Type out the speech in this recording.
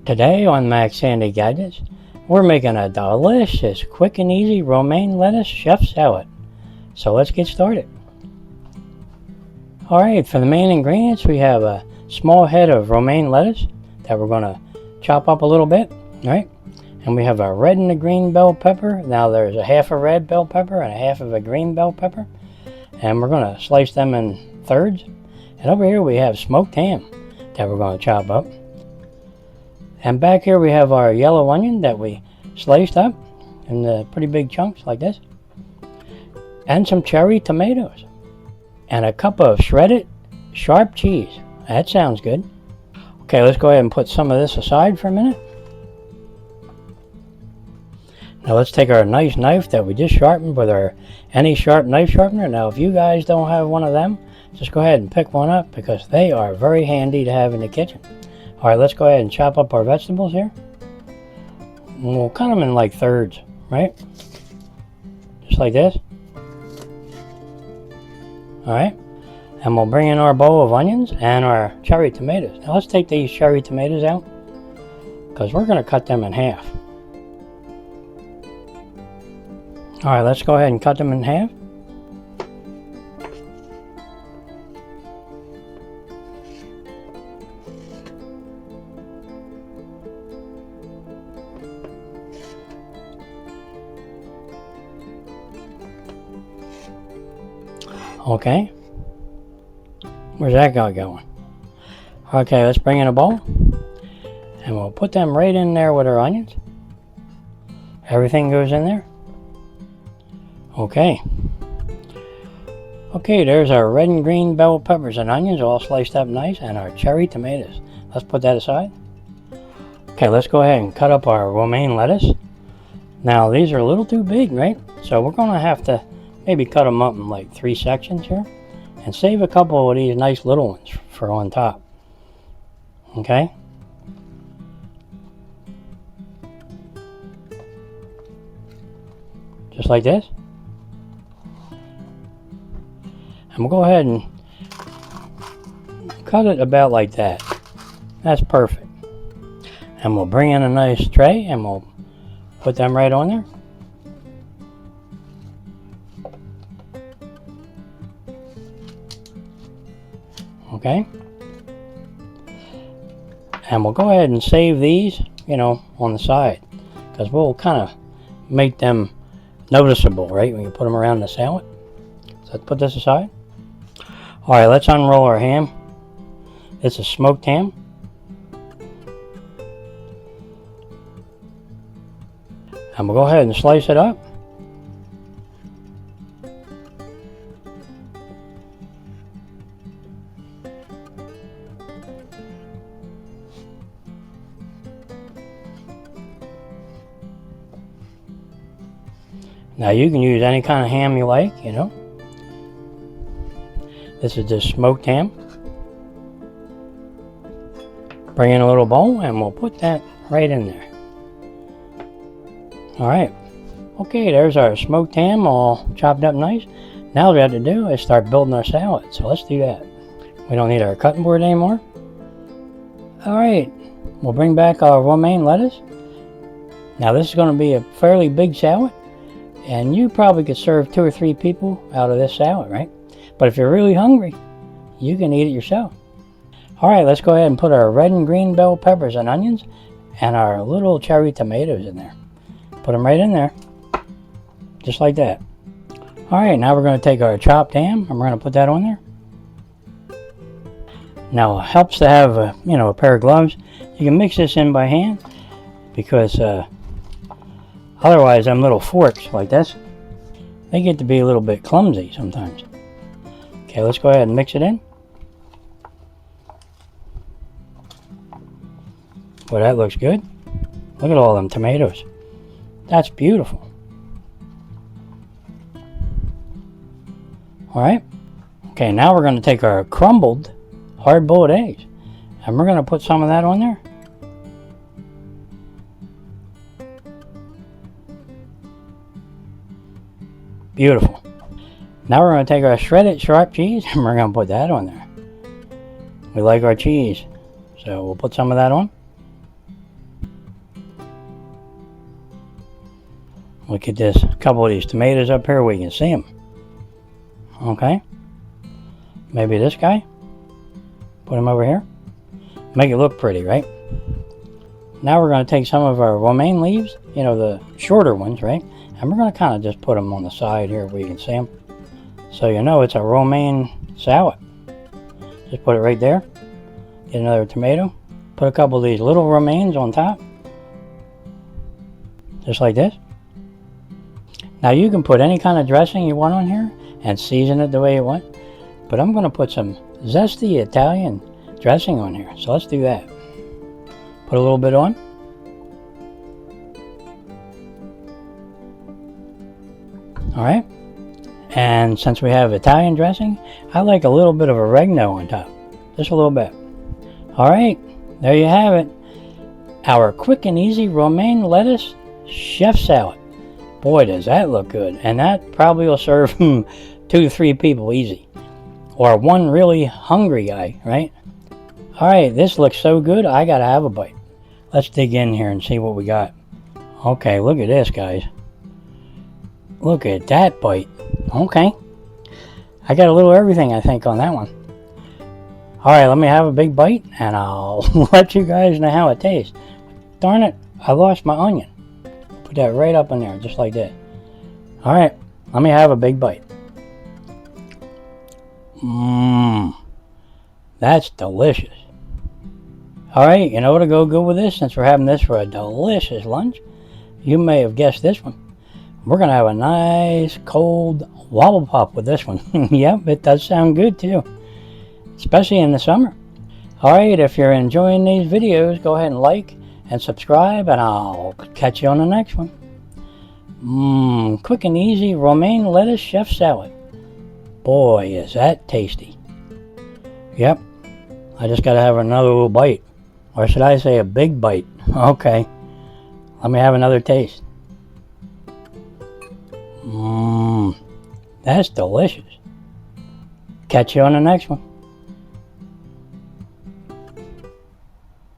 Today on Max Sandy Gadgets, we're making a delicious, quick and easy romaine lettuce chef salad. So let's get started. Alright, for the main ingredients we have a small head of romaine lettuce that we're going to chop up a little bit, right? And we have a red and a green bell pepper. Now there's a half a red bell pepper and a half of a green bell pepper. And we're going to slice them in thirds. And over here we have smoked ham that we're going to chop up. And back here we have our yellow onion that we sliced up in the pretty big chunks like this. And some cherry tomatoes. And a cup of shredded sharp cheese. That sounds good. Okay, let's go ahead and put some of this aside for a minute. Now let's take our nice knife that we just sharpened with our any sharp knife sharpener. Now if you guys don't have one of them, just go ahead and pick one up because they are very handy to have in the kitchen. Alright, let's go ahead and chop up our vegetables here. And we'll cut them in like thirds, right? Just like this. Alright. And we'll bring in our bowl of onions and our cherry tomatoes. Now let's take these cherry tomatoes out because we're going to cut them in half. Alright, let's go ahead and cut them in half. Okay, where's that guy going? Okay, let's bring in a bowl and we'll put them right in there with our onions. Everything goes in there. Okay, there's our red and green bell peppers and onions all sliced up nice, and our cherry tomatoes. Let's put that aside. Okay, let's go ahead and cut up our romaine lettuce. Now these are a little too big, right? So we're going to have to maybe cut them up in like 3 sections here and save a couple of these nice little ones for on top. Okay? Just like this. And we'll go ahead and cut it about like that. That's perfect. And we'll bring in a nice tray and we'll put them right on there. Okay, and we'll go ahead and save these, on the side, because we'll kind of make them noticeable, right, when you put them around the salad. So let's put this aside. All right, let's unroll our ham. This is smoked ham. And we'll go ahead and slice it up. Now you can use any kind of ham you like, This is just smoked ham. Bring in a little bowl and we'll put that right in there. Alright. Okay, there's our smoked ham all chopped up nice. Now all we have to do is start building our salad. So let's do that. We don't need our cutting board anymore. Alright. We'll bring back our romaine lettuce. Now this is going to be a fairly big salad. And you probably could serve 2 or 3 people out of this salad, right? But if you're really hungry, you can eat it yourself. Alright, let's go ahead and put our red and green bell peppers and onions and our little cherry tomatoes in there. Put them right in there. Just like that. Alright, now we're going to take our chopped ham and we're going to put that on there. Now it helps to have a pair of gloves. You can mix this in by hand because otherwise, them little forks like this, they get to be a little bit clumsy sometimes. Okay, let's go ahead and mix it in. Well, that looks good. Look at all them tomatoes. That's beautiful. Alright. Okay, now we're going to take our crumbled hard-boiled eggs and we're going to put some of that on there. Beautiful. Now we're going to take our shredded sharp cheese and we're going to put that on there. We like our cheese, so we'll put some of that on. Look at this, a couple of these tomatoes up here, we can see them. Okay. Maybe this guy. Put him over here. Make it look pretty, right? Now we're going to take some of our romaine leaves, you know, the shorter ones, right? And we're going to kind of just put them on the side here where you can see them. So you know it's a romaine salad. Just put it right there. Get another tomato. Put a couple of these little romaines on top. Just like this. Now you can put any kind of dressing you want on here and season it the way you want. But I'm going to put some zesty Italian dressing on here. So let's do that. Put a little bit on. Alright. And since we have Italian dressing, I like a little bit of oregano on top. Just a little bit. Alright. There you have it. Our quick and easy romaine lettuce chef salad. Boy, does that look good. And that probably will serve 2 to 3 people easy. Or one really hungry guy, right? Alright, this looks so good, I gotta have a bite. Let's dig in here and see what we got. Okay, look at this, guys. Look at that bite. Okay. I got a little everything, I think, on that one. Alright, let me have a big bite, and I'll let you guys know how it tastes. Darn it, I lost my onion. Put that right up in there, just like that. Alright, let me have a big bite. Mmm. That's delicious. Alright, you know what'll go good with this, since we're having this for a delicious lunch? You may have guessed this one. We're going to have a nice cold wobble pop with this one. Yep, it does sound good too. Especially in the summer. Alright, if you're enjoying these videos, go ahead and like and subscribe, and I'll catch you on the next one. Mmm, quick and easy romaine lettuce chef salad. Boy, is that tasty. Yep, I just got to have another little bite. Or should I say a big bite? Okay, let me have another taste. Mmm, that's delicious. Catch you on the next one.